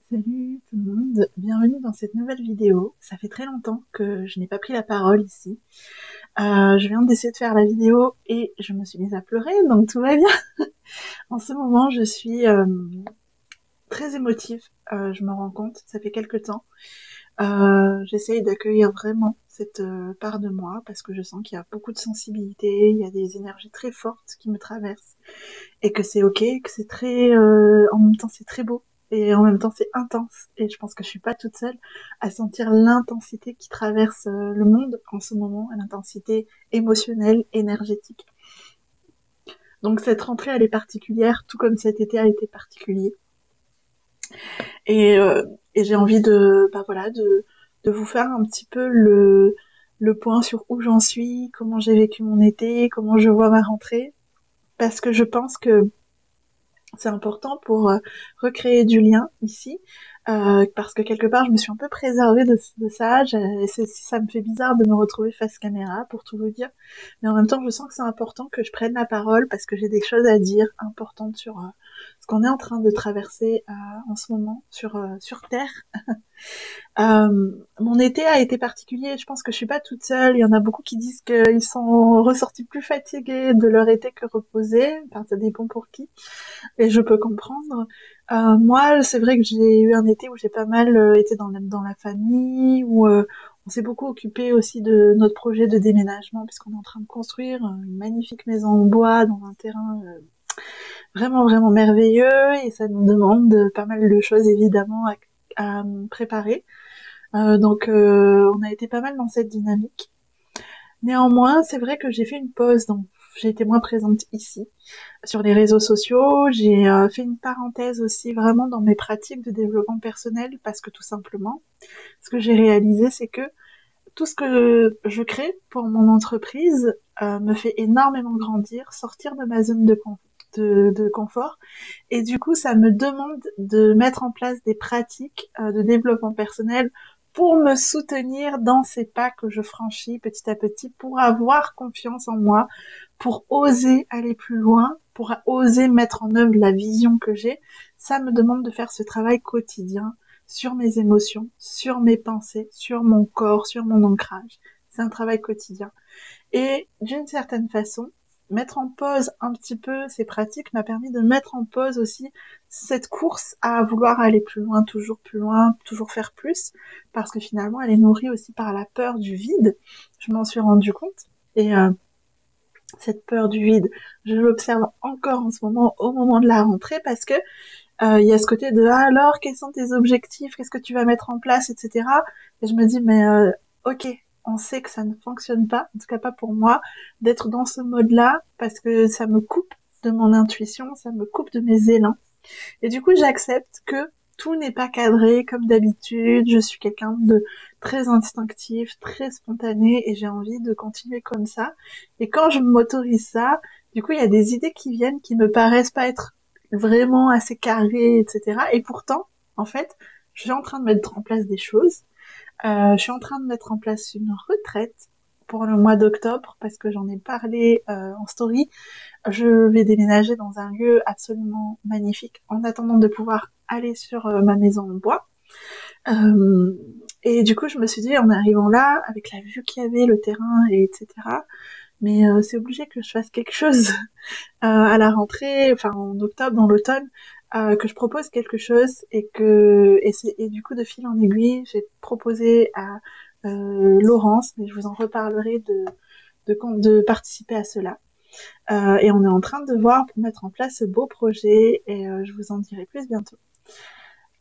Salut tout le monde, bienvenue dans cette nouvelle vidéo. Ça fait très longtemps que je n'ai pas pris la parole ici. Je viens d'essayer de faire la vidéo et je me suis mise à pleurer, donc tout va bien. En ce moment, je suis très émotive, je me rends compte, ça fait quelques temps. J'essaye d'accueillir vraiment cette part de moi parce que je sens qu'il y a beaucoup de sensibilité, il y a des énergies très fortes qui me traversent et que c'est ok, que c'est très, en même temps c'est très beau et en même temps c'est intense. Et je pense que je suis pas toute seule à sentir l'intensité qui traverse le monde en ce moment, l'intensité émotionnelle, énergétique. Donc cette rentrée elle est particulière, tout comme cet été a été particulier. Et, euh, et j'ai envie de, bah voilà, de vous faire un petit peu le point sur où j'en suis, comment j'ai vécu mon été, comment je vois ma rentrée, parce que je pense que c'est important pour recréer du lien ici, parce que quelque part je me suis un peu préservée de ça. Ça me fait bizarre de me retrouver face caméra, pour tout vous dire, mais en même temps je sens que c'est important que je prenne la parole parce que j'ai des choses à dire importantes sur ce qu'on est en train de traverser en ce moment sur Terre. Mon été a été particulier, je pense que je suis pas toute seule, il y en a beaucoup qui disent qu'ils sont ressortis plus fatigués de leur été que reposés, enfin ça dépend pour qui, et je peux comprendre. Moi, c'est vrai que j'ai eu un été où j'ai pas mal été dans la famille, où on s'est beaucoup occupé aussi de notre projet de déménagement, puisqu'on est en train de construire une magnifique maison en bois dans un terrain vraiment vraiment merveilleux, et ça nous demande pas mal de choses évidemment à préparer. Donc on a été pas mal dans cette dynamique. Néanmoins, c'est vrai que j'ai fait une pause, donc j'ai été moins présente ici sur les réseaux sociaux. J'ai fait une parenthèse aussi vraiment dans mes pratiques de développement personnel parce que tout simplement, ce que j'ai réalisé, c'est que tout ce que je crée pour mon entreprise me fait énormément grandir, sortir de ma zone de confort, et du coup ça me demande de mettre en place des pratiques de développement personnel pour me soutenir dans ces pas que je franchis petit à petit, pour avoir confiance en moi, pour oser aller plus loin, pour oser mettre en œuvre la vision que j'ai. Ça me demande de faire ce travail quotidien sur mes émotions, sur mes pensées, sur mon corps, sur mon ancrage. C'est un travail quotidien. Et d'une certaine façon, mettre en pause un petit peu ces pratiques m'a permis de mettre en pause aussi cette course à vouloir aller plus loin, toujours faire plus, parce que finalement elle est nourrie aussi par la peur du vide. Je m'en suis rendu compte. Et cette peur du vide, je l'observe encore en ce moment au moment de la rentrée, parce que il y a ce côté de ah, alors quels sont tes objectifs, qu'est-ce que tu vas mettre en place, etc. Et je me dis mais ok, on sait que ça ne fonctionne pas, en tout cas pas pour moi, d'être dans ce mode-là, parce que ça me coupe de mon intuition, ça me coupe de mes élans. Et du coup j'accepte que tout n'est pas cadré comme d'habitude, je suis quelqu'un de très instinctif, très spontané, et j'ai envie de continuer comme ça. Et quand je m'autorise ça, du coup il y a des idées qui viennent qui me paraissent pas être vraiment assez carrées, etc. Et pourtant, en fait, je suis en train de mettre en place des choses. Je suis en train de mettre en place une retraite pour le mois d'octobre, parce que j'en ai parlé en story. Je vais déménager dans un lieu absolument magnifique en attendant de pouvoir aller sur ma maison en bois. Euh, et du coup, je me suis dit, en arrivant là, avec la vue qu'il y avait, le terrain, et etc., mais c'est obligé que je fasse quelque chose à la rentrée, enfin en octobre, dans l'automne, que je propose quelque chose, et du coup, de fil en aiguille, j'ai proposé à Laurence, mais je vous en reparlerai de participer à cela. Et on est en train de voir pour mettre en place ce beau projet, et je vous en dirai plus bientôt.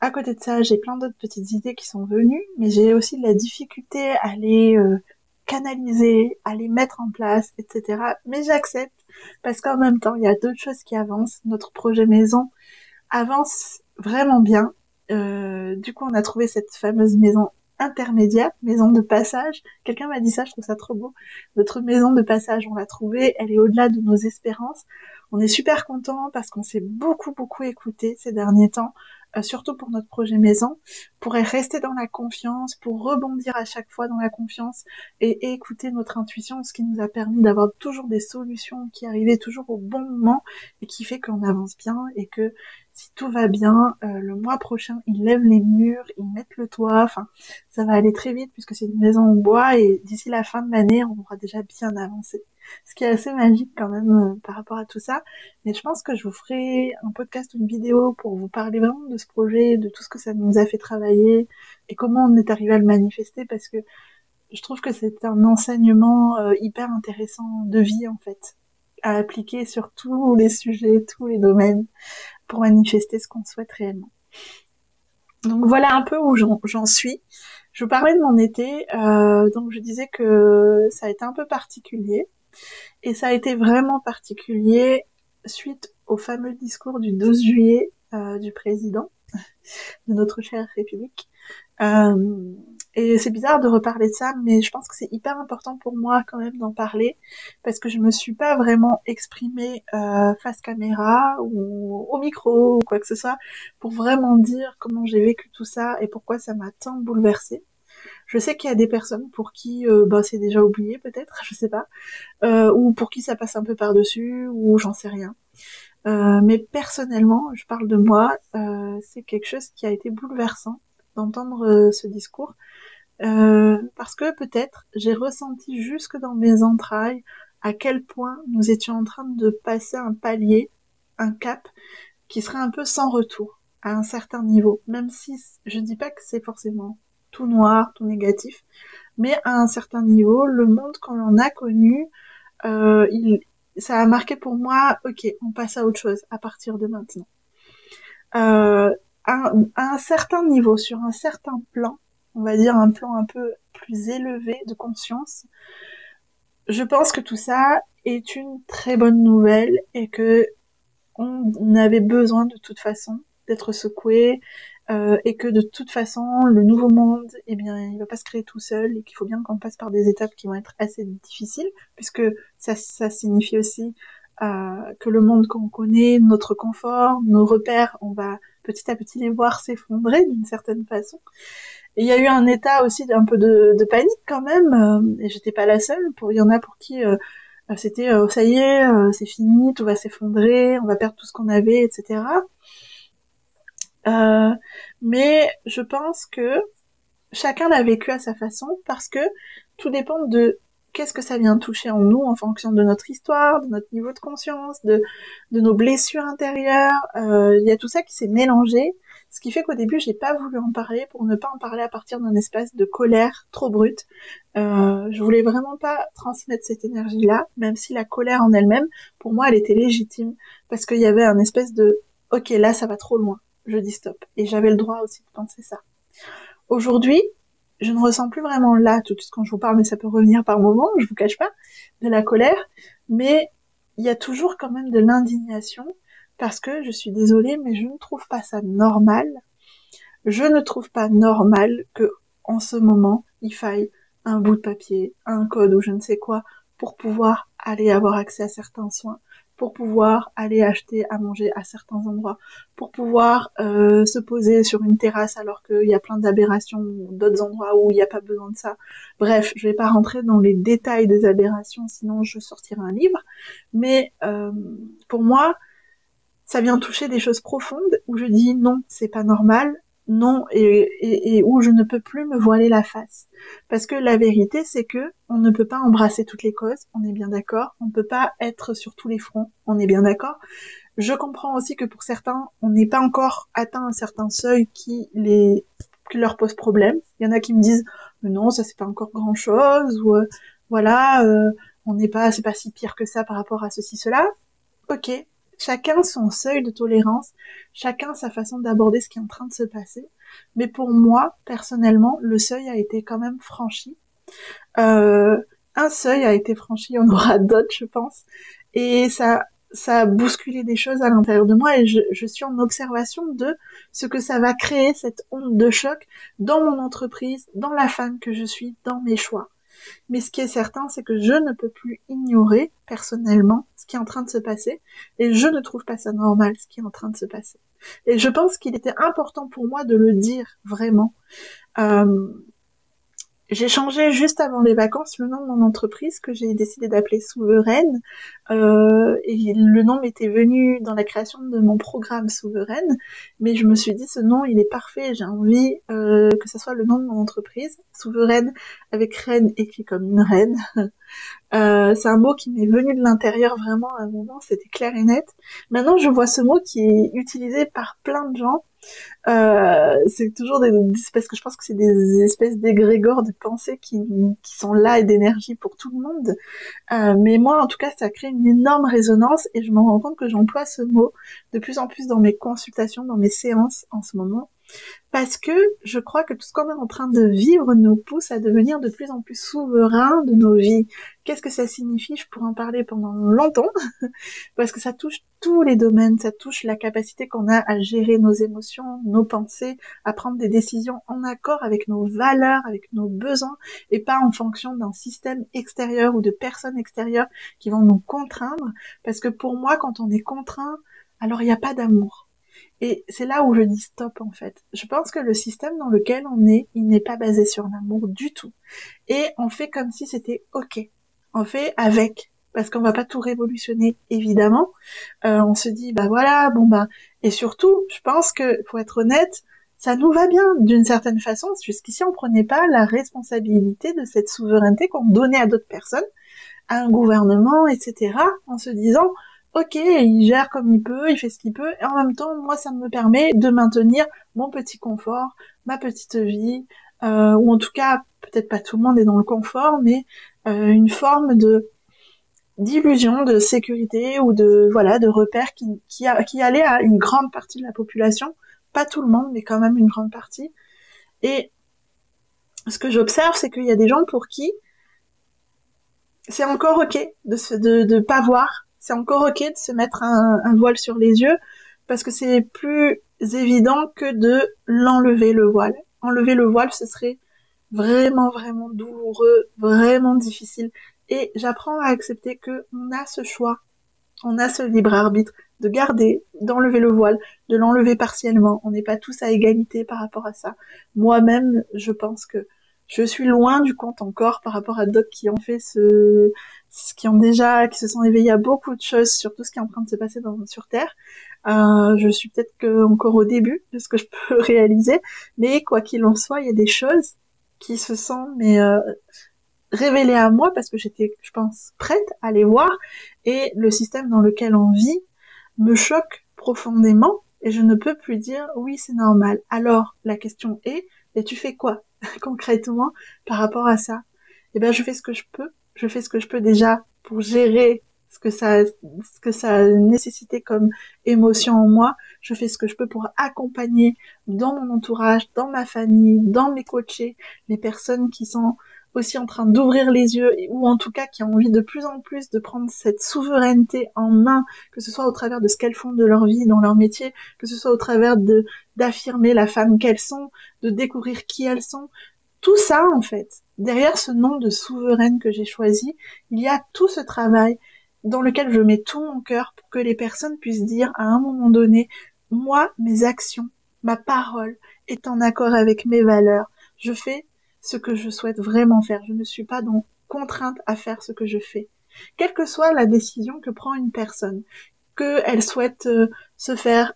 À côté de ça, j'ai plein d'autres petites idées qui sont venues, mais j'ai aussi de la difficulté à les canaliser, à les mettre en place, etc. Mais j'accepte, parce qu'en même temps, il y a d'autres choses qui avancent. Notre projet maison avance vraiment bien. Du coup, on a trouvé cette fameuse maison intermédiaire, maison de passage. Quelqu'un m'a dit ça, je trouve ça trop beau. Notre maison de passage, on l'a trouvée, elle est au-delà de nos espérances. On est super contents parce qu'on s'est beaucoup beaucoup écouté ces derniers temps, surtout pour notre projet maison, pour rester dans la confiance, pour rebondir à chaque fois dans la confiance et écouter notre intuition, ce qui nous a permis d'avoir toujours des solutions qui arrivaient toujours au bon moment et qui fait qu'on avance bien, et que si tout va bien, le mois prochain, ils lèvent les murs, ils mettent le toit, enfin, ça va aller très vite puisque c'est une maison en bois et d'ici la fin de l'année, on aura déjà bien avancé. Ce qui est assez magique quand même par rapport à tout ça. Mais je pense que je vous ferai un podcast ou une vidéo pour vous parler vraiment de ce projet, de tout ce que ça nous a fait travailler et comment on est arrivé à le manifester parce que je trouve que c'est un enseignement hyper intéressant de vie en fait, à appliquer sur tous les sujets, tous les domaines, pour manifester ce qu'on souhaite réellement. Donc voilà un peu où j'en suis. Je vous parlais de mon été, donc je disais que ça a été un peu particulier, et ça a été vraiment particulier suite au fameux discours du 12 juillet du président de notre chère République. Euh, et c'est bizarre de reparler de ça, mais je pense que c'est hyper important pour moi quand même d'en parler, parce que je me suis pas vraiment exprimée face caméra ou au micro ou quoi que ce soit, pour vraiment dire comment j'ai vécu tout ça et pourquoi ça m'a tant bouleversée. Je sais qu'il y a des personnes pour qui c'est déjà oublié peut-être, je sais pas, ou pour qui ça passe un peu par-dessus, ou j'en sais rien. Mais personnellement, je parle de moi, c'est quelque chose qui a été bouleversant d'entendre ce discours, parce que peut-être j'ai ressenti jusque dans mes entrailles à quel point nous étions en train de passer un palier, un cap, qui serait un peu sans retour, à un certain niveau, même si je dis pas que c'est forcément tout noir, tout négatif, mais à un certain niveau, le monde qu'on en a connu, euh, il, ça a marqué pour moi, ok, on passe à autre chose à partir de maintenant. Euh, à un certain niveau, sur un certain plan, on va dire un plan un peu plus élevé de conscience, je pense que tout ça est une très bonne nouvelle et que on avait besoin de toute façon d'être secoué et que de toute façon le nouveau monde, eh bien, il va pas se créer tout seul et qu'il faut bien qu'on passe par des étapes qui vont être assez difficiles puisque ça signifie aussi que le monde qu'on connaît, notre confort, nos repères, on va petit à petit les voir s'effondrer d'une certaine façon. Et il y a eu un état aussi d'un peu de panique quand même, et j'étais pas la seule. Il y en a pour qui c'était ça y est, c'est fini, tout va s'effondrer, on va perdre tout ce qu'on avait, etc. Euh, mais je pense que chacun l'a vécu à sa façon parce que tout dépend de qu'est-ce que ça vient toucher en nous en fonction de notre histoire, de notre niveau de conscience, de nos blessures intérieures. Il y a tout ça qui s'est mélangé, ce qui fait qu'au début j'ai pas voulu en parler pour ne pas en parler à partir d'un espace de colère trop brute. Je voulais vraiment pas transmettre cette énergie-là, même si la colère en elle-même, pour moi, elle était légitime parce qu'il y avait un espèce de ok, là ça va trop loin, je dis stop, et j'avais le droit aussi de penser ça. Aujourd'hui, je ne ressens plus vraiment là tout de suite quand je vous parle, mais ça peut revenir par moments, je vous cache pas, de la colère, mais il y a toujours quand même de l'indignation parce que je suis désolée, mais je ne trouve pas ça normal. Je ne trouve pas normal que en ce moment il faille un bout de papier, un code ou je ne sais quoi pour pouvoir aller avoir accès à certains soins, pour pouvoir aller acheter à manger à certains endroits, pour pouvoir se poser sur une terrasse alors qu'il y a plein d'aberrations, d'autres endroits où il n'y a pas besoin de ça. Bref, je vais pas rentrer dans les détails des aberrations, sinon je sortirai un livre. Mais pour moi, ça vient toucher des choses profondes où je dis non, c'est pas normal, non, et où je ne peux plus me voiler la face. Parce que la vérité, c'est que on ne peut pas embrasser toutes les causes, on est bien d'accord, on ne peut pas être sur tous les fronts, on est bien d'accord. Je comprends aussi que pour certains, on n'est pas encore atteint un certain seuil qui leur pose problème. Il y en a qui me disent, mais non, ça c'est pas encore grand chose, ou voilà, on n'est pas, c'est pas si pire que ça par rapport à ceci, cela. Ok, chacun son seuil de tolérance, chacun sa façon d'aborder ce qui est en train de se passer. Mais pour moi, personnellement, le seuil a été quand même franchi. Euh, un seuil a été franchi, il y en aura d'autres, je pense. Et ça a bousculé des choses à l'intérieur de moi et je suis en observation de ce que ça va créer, cette onde de choc dans mon entreprise, dans la femme que je suis, dans mes choix. Mais ce qui est certain, c'est que je ne peux plus ignorer personnellement ce qui est en train de se passer et je ne trouve pas ça normal ce qui est en train de se passer. Et je pense qu'il était important pour moi de le dire vraiment. Euh, J'ai changé juste avant les vacances le nom de mon entreprise que j'ai décidé d'appeler Souveraine. Et le nom m'était venu dans la création de mon programme Souveraine, mais je me suis dit ce nom il est parfait, j'ai envie que ce soit le nom de mon entreprise, Souveraine avec reine écrit comme une reine. C'est un mot qui m'est venu de l'intérieur vraiment à un moment, c'était clair et net. Maintenant je vois ce mot qui est utilisé par plein de gens c'est toujours parce que je pense que c'est des espèces d'égrégores de pensée qui sont là et d'énergie pour tout le monde. Mais moi, en tout cas, ça crée une énorme résonance et je me rends compte que j'emploie ce mot de plus en plus dans mes consultations, dans mes séances en ce moment. Parce que je crois que tout ce qu'on est en train de vivre nous pousse à devenir de plus en plus souverains de nos vies. Qu'est-ce que ça signifie? Je pourrais en parler pendant longtemps, parce que ça touche tous les domaines, ça touche la capacité qu'on a à gérer nos émotions, nos pensées, à prendre des décisions en accord avec nos valeurs, avec nos besoins, et pas en fonction d'un système extérieur ou de personnes extérieures qui vont nous contraindre, parce que pour moi, quand on est contraint, alors il n'y a pas d'amour. Et c'est là où je dis stop en fait. Je pense que le système dans lequel on est, il n'est pas basé sur l'amour du tout. Et on fait comme si c'était ok. On fait avec. Parce qu'on va pas tout révolutionner, évidemment. On se dit, bah voilà, bon bah... Et surtout, je pense que, pour être honnête, ça nous va bien d'une certaine façon. Jusqu'ici, on prenait pas la responsabilité de cette souveraineté qu'on donnait à d'autres personnes, à un gouvernement, etc., en se disant, ok, il gère comme il peut, il fait ce qu'il peut, et en même temps, moi, ça me permet de maintenir mon petit confort, ma petite vie, ou en tout cas, peut-être pas tout le monde est dans le confort, mais une forme de d'illusion de sécurité ou de voilà de repères qui allait à une grande partie de la population, pas tout le monde, mais quand même une grande partie. Et ce que j'observe, c'est qu'il y a des gens pour qui c'est encore ok de pas voir, c'est encore ok de se mettre un voile sur les yeux, parce que c'est plus évident que de l'enlever le voile. Enlever le voile, ce serait vraiment, vraiment douloureux, vraiment difficile. Et j'apprends à accepter que on a ce choix, on a ce libre arbitre de garder, d'enlever le voile, de l'enlever partiellement. On n'est pas tous à égalité par rapport à ça. Moi-même, je pense que je suis loin du compte encore par rapport à d'autres qui ont fait qui ont déjà, qui se sont éveillés à beaucoup de choses sur tout ce qui est en train de se passer sur Terre. Je suis peut-être que encore au début de ce que je peux réaliser, mais quoi qu'il en soit, il y a des choses qui se sont révélées à moi parce que j'étais, je pense, prête à les voir et le système dans lequel on vit me choque profondément et je ne peux plus dire oui, c'est normal. Alors, la question est, et tu fais quoi concrètement par rapport à ça? Eh ben, je fais ce que je peux. Je fais ce que je peux déjà pour gérer ce que ça a nécessité comme émotion en moi. Je fais ce que je peux pour accompagner dans mon entourage, dans ma famille, dans mes coachés, les personnes qui sont aussi en train d'ouvrir les yeux ou en tout cas qui ont envie de plus en plus de prendre cette souveraineté en main, que ce soit au travers de ce qu'elles font de leur vie, dans leur métier, que ce soit au travers d'affirmer la femme qu'elles sont, de découvrir qui elles sont. Tout ça, en fait, derrière ce nom de souveraine que j'ai choisi, il y a tout ce travail dans lequel je mets tout mon cœur pour que les personnes puissent dire à un moment donné, moi, mes actions, ma parole est en accord avec mes valeurs. Je fais ce que je souhaite vraiment faire. Je ne suis pas donc contrainte à faire ce que je fais. Quelle que soit la décision que prend une personne, qu'elle souhaite se faire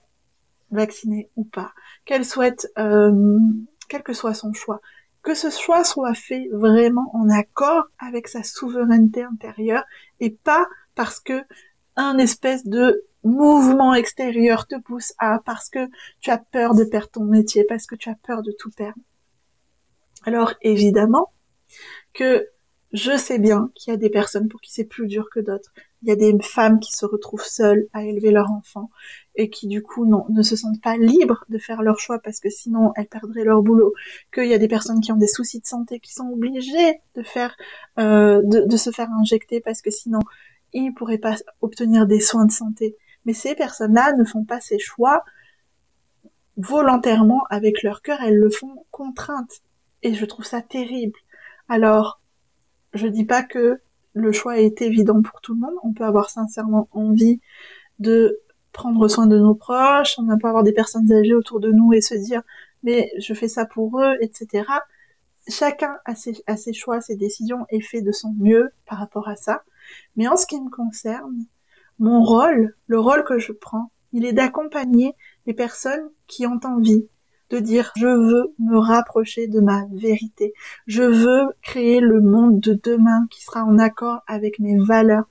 vacciner ou pas, qu'elle souhaite, quel que soit son choix, que ce choix soit fait vraiment en accord avec sa souveraineté intérieure et pas parce que un espèce de mouvement extérieur te pousse à, parce que tu as peur de perdre ton métier, parce que tu as peur de tout perdre. Alors évidemment que je sais bien qu'il y a des personnes pour qui c'est plus dur que d'autres. Il y a des femmes qui se retrouvent seules à élever leur enfant et qui du coup ne se sentent pas libres de faire leur choix parce que sinon elles perdraient leur boulot. Qu'il y a des personnes qui ont des soucis de santé qui sont obligées de faire de se faire injecter parce que sinon ils ne pourraient pas obtenir des soins de santé. Mais ces personnes-là ne font pas ces choix volontairement avec leur cœur, elles le font contrainte. Et je trouve ça terrible. Alors, je dis pas que le choix est évident pour tout le monde. On peut avoir sincèrement envie de prendre soin de nos proches, on peut avoir des personnes âgées autour de nous et se dire mais je fais ça pour eux, etc. chacun a ses choix, ses décisions et fait de son mieux par rapport à ça. Mais en ce qui me concerne, mon rôle, le rôle que je prends, il est d'accompagner les personnes qui ont envie de dire je veux me rapprocher de ma vérité, je veux créer le monde de demain qui sera en accord avec mes valeurs.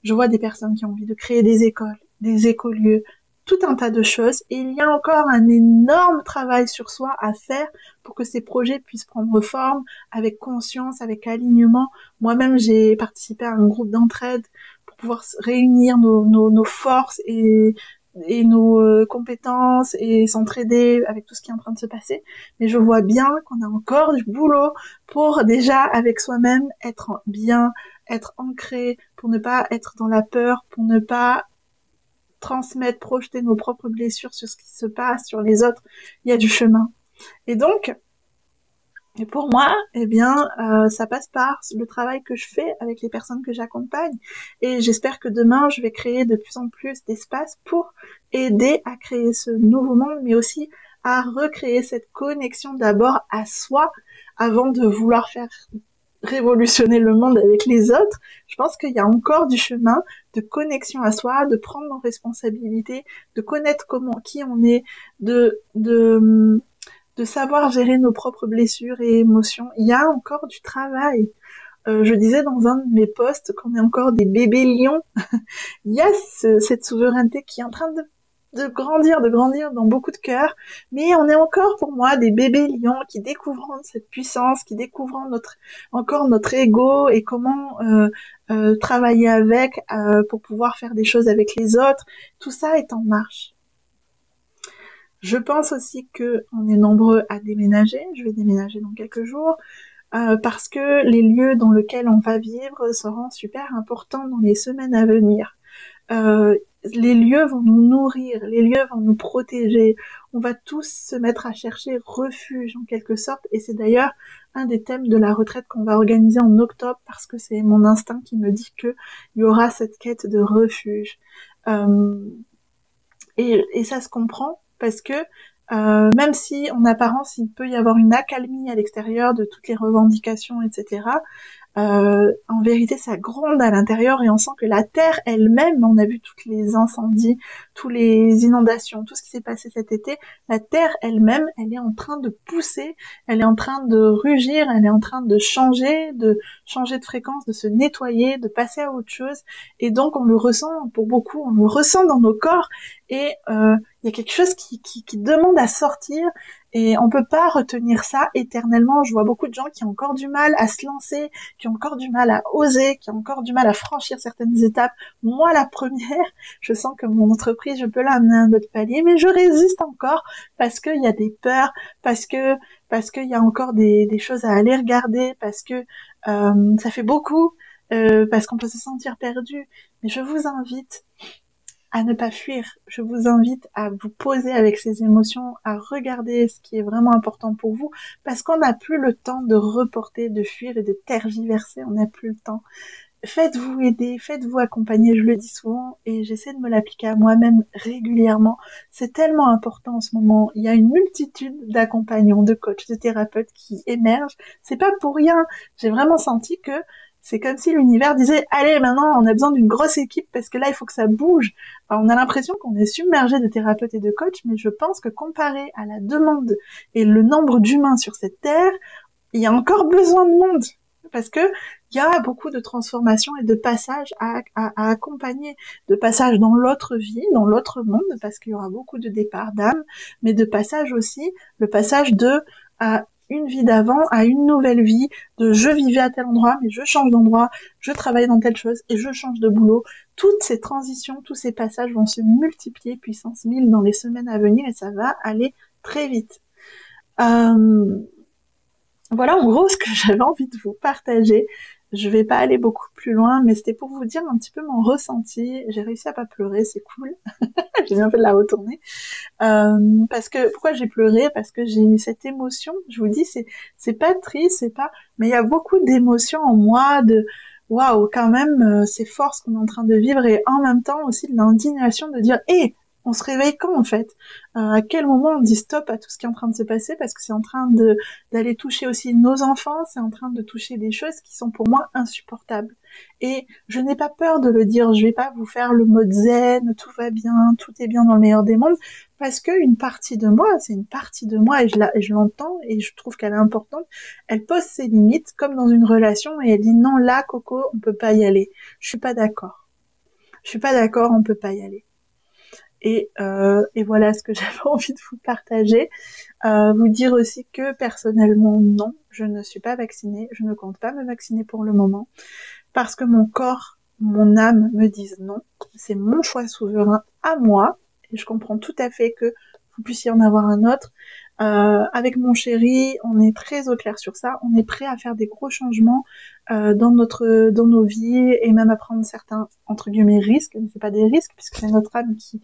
Je vois des personnes qui ont envie de créer des écoles, des écolieux, tout un tas de choses. Et il y a encore un énorme travail sur soi à faire pour que ces projets puissent prendre forme avec conscience, avec alignement. Moi-même, j'ai participé à un groupe d'entraide pour pouvoir réunir nos forces et nos compétences et s'entraider avec tout ce qui est en train de se passer. Mais je vois bien qu'on a encore du boulot pour déjà, avec soi-même, être bien, être ancré, pour ne pas être dans la peur, pour ne pas transmettre, projeter nos propres blessures sur ce qui se passe, sur les autres. Il y a du chemin. Et donc, et pour moi, eh bien, ça passe par le travail que je fais avec les personnes que j'accompagne. Et j'espère que demain, je vais créer de plus en plus d'espace pour aider à créer ce nouveau monde, mais aussi à recréer cette connexion d'abord à soi avant de vouloir faire révolutionner le monde avec les autres. Je pense qu'il y a encore du chemin de connexion à soi, de prendre nos responsabilités, de connaître qui on est, de savoir gérer nos propres blessures et émotions. Il y a encore du travail. Je disais dans un de mes posts qu'on est encore des bébés lions. Il y a cette souveraineté qui est en train de grandir dans beaucoup de cœurs, mais on est encore pour moi des bébés lions qui découvrent cette puissance, qui découvrent encore notre ego et comment travailler avec pour pouvoir faire des choses avec les autres. Tout ça est en marche. Je pense aussi que on est nombreux à déménager. Je vais déménager dans quelques jours. Parce que les lieux dans lesquels on va vivre seront super importants dans les semaines à venir. Les lieux vont nous nourrir, les lieux vont nous protéger. On va tous se mettre à chercher refuge en quelque sorte, et c'est d'ailleurs un des thèmes de la retraite qu'on va organiser en octobre, parce que c'est mon instinct qui me dit que il y aura cette quête de refuge. Et ça se comprend parce que même si en apparence il peut y avoir une accalmie à l'extérieur de toutes les revendications, etc., en vérité ça gronde à l'intérieur et on sent que la terre elle-même, on a vu tous les incendies, toutes les inondations, tout ce qui s'est passé cet été, la terre elle-même, elle est en train de pousser, elle est en train de rugir, elle est en train de changer de fréquence, de se nettoyer, de passer à autre chose, et donc on le ressent, pour beaucoup, on le ressent dans nos corps, et il y a quelque chose qui demande à sortir, et on peut pas retenir ça éternellement. Je vois beaucoup de gens qui ont encore du mal à se lancer, qui ont encore du mal à oser, qui ont encore du mal à franchir certaines étapes. Moi, la première, je sens que mon entreprise, je peux l'amener à un autre palier, mais je résiste encore parce qu'il y a des peurs, parce qu'il y a encore des choses à aller regarder, parce que ça fait beaucoup, parce qu'on peut se sentir perdu. Mais je vous invite à ne pas fuir. Je vous invite à vous poser avec ces émotions, à regarder ce qui est vraiment important pour vous, parce qu'on n'a plus le temps de reporter, de fuir et de tergiverser, on n'a plus le temps. Faites-vous aider, faites-vous accompagner, je le dis souvent, et j'essaie de me l'appliquer à moi-même régulièrement. C'est tellement important en ce moment. Il y a une multitude d'accompagnants, de coachs, de thérapeutes qui émergent. C'est pas pour rien. J'ai vraiment senti que c'est comme si l'univers disait « Allez, maintenant, on a besoin d'une grosse équipe parce que là, il faut que ça bouge. » Alors, on a l'impression qu'on est submergé de thérapeutes et de coachs, mais je pense que comparé à la demande et le nombre d'humains sur cette terre, il y a encore besoin de monde. Parce que il y a beaucoup de transformations et de passages à accompagner, de passages dans l'autre vie, dans l'autre monde, parce qu'il y aura beaucoup de départs d'âme, mais de passage aussi, le passage de à une vie d'avant à une nouvelle vie, de je vivais à tel endroit, mais je change d'endroit, je travaille dans telle chose et je change de boulot. Toutes ces transitions, tous ces passages vont se multiplier puissance 1000 dans les semaines à venir et ça va aller très vite. Voilà en gros ce que j'avais envie de vous partager. Je vais pas aller beaucoup plus loin, mais c'était pour vous dire un petit peu mon ressenti. J'ai réussi à pas pleurer, c'est cool. J'ai bien fait de la retourner. Parce que pourquoi j'ai pleuré? Parce que j'ai eu cette émotion. Je vous dis, c'est pas triste, c'est pas, mais il y a beaucoup d'émotions en moi, de waouh, quand même, c'est fort ce qu'on est en train de vivre, et en même temps aussi de l'indignation de dire, hé, On se réveille quand en fait? À quel moment on dit stop à tout ce qui est en train de se passer parce que c'est en train d'aller toucher aussi nos enfants, c'est en train de toucher des choses qui sont pour moi insupportables. Et je n'ai pas peur de le dire, je vais pas vous faire le mode zen, tout va bien, tout est bien dans le meilleur des mondes, parce que une partie de moi, c'est une partie de moi et je l'entends et je trouve qu'elle est importante. Elle pose ses limites comme dans une relation et elle dit non là Coco, on peut pas y aller. Je suis pas d'accord. Je suis pas d'accord, on peut pas y aller. Et voilà ce que j'avais envie de vous partager. Vous dire aussi que personnellement, non, je ne suis pas vaccinée, je ne compte pas me vacciner pour le moment, parce que mon corps, mon âme me disent non, c'est mon choix souverain à moi, et je comprends tout à fait que vous puissiez en avoir un autre. Avec mon chéri, on est très au clair sur ça, on est prêt à faire des gros changements dans nos vies et même à prendre certains entre guillemets risques, mais c'est pas des risques puisque c'est notre âme qui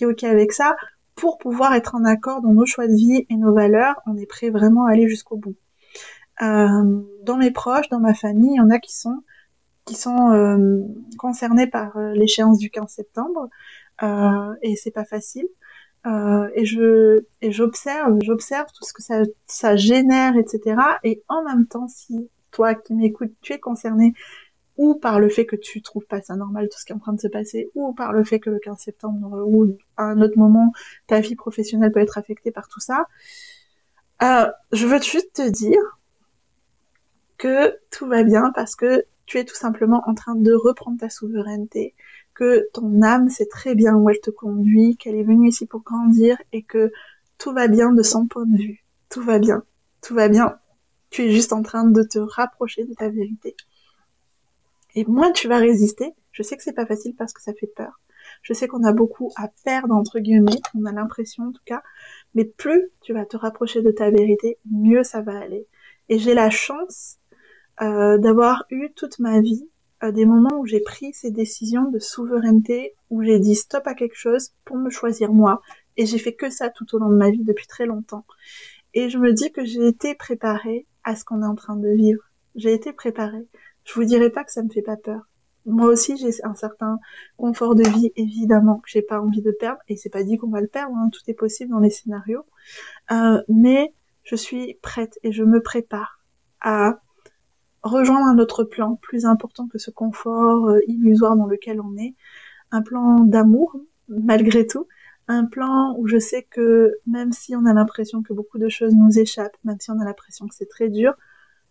est ok avec ça, pour pouvoir être en accord dans nos choix de vie et nos valeurs. On est prêt vraiment à aller jusqu'au bout. Dans mes proches, dans ma famille, il y en a qui sont concernés par l'échéance du 15 septembre et c'est pas facile. Et j'observe tout ce que ça génère, etc. Et en même temps, si toi qui m'écoutes, tu es concerné ou par le fait que tu trouves pas ça normal tout ce qui est en train de se passer, ou par le fait que le 15 septembre ou à un autre moment ta vie professionnelle peut être affectée par tout ça, je veux juste te dire que tout va bien parce que tu es tout simplement en train de reprendre ta souveraineté, que ton âme sait très bien où elle te conduit, qu'elle est venue ici pour grandir et que tout va bien de son point de vue. Tout va bien. Tout va bien. Tu es juste en train de te rapprocher de ta vérité. Et moins tu vas résister, je sais que c'est pas facile parce que ça fait peur. Je sais qu'on a beaucoup à perdre, entre guillemets, on a l'impression en tout cas, mais plus tu vas te rapprocher de ta vérité, mieux ça va aller. Et j'ai la chance d'avoir eu toute ma vie des moments où j'ai pris ces décisions de souveraineté, où j'ai dit stop à quelque chose pour me choisir moi. Et j'ai fait que ça tout au long de ma vie depuis très longtemps. Et je me dis que j'ai été préparée à ce qu'on est en train de vivre. J'ai été préparée. Je vous dirai pas que ça me fait pas peur. Moi aussi, j'ai un certain confort de vie, évidemment, que j'ai pas envie de perdre. Et c'est pas dit qu'on va le perdre, hein, tout est possible dans les scénarios. Mais je suis prête et je me prépare à rejoindre un autre plan plus important que ce confort illusoire dans lequel on est, un plan d'amour malgré tout, un plan où je sais que même si on a l'impression que beaucoup de choses nous échappent, même si on a l'impression que c'est très dur,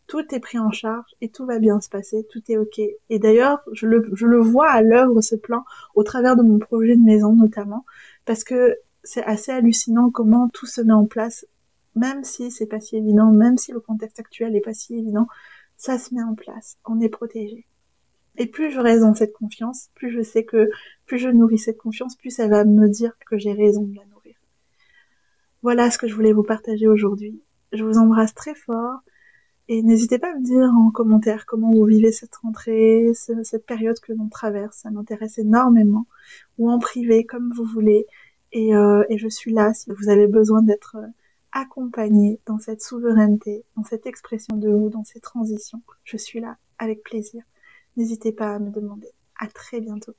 tout est pris en charge et tout va bien se passer, tout est ok. Et d'ailleurs, je le vois à l'œuvre ce plan au travers de mon projet de maison notamment, parce que c'est assez hallucinant comment tout se met en place, même si c'est pas si évident, même si le contexte actuel est pas si évident, ça se met en place, on est protégé. Et plus je reste dans cette confiance, plus je sais que plus je nourris cette confiance, plus ça va me dire que j'ai raison de la nourrir. Voilà ce que je voulais vous partager aujourd'hui. Je vous embrasse très fort et n'hésitez pas à me dire en commentaire comment vous vivez cette rentrée, cette période que l'on traverse. Ça m'intéresse énormément. Ou en privé, comme vous voulez. Et je suis là si vous avez besoin d'être accompagné dans cette souveraineté, dans cette expression de vous, dans ces transitions. Je suis là avec plaisir. N'hésitez pas à me demander. À très bientôt.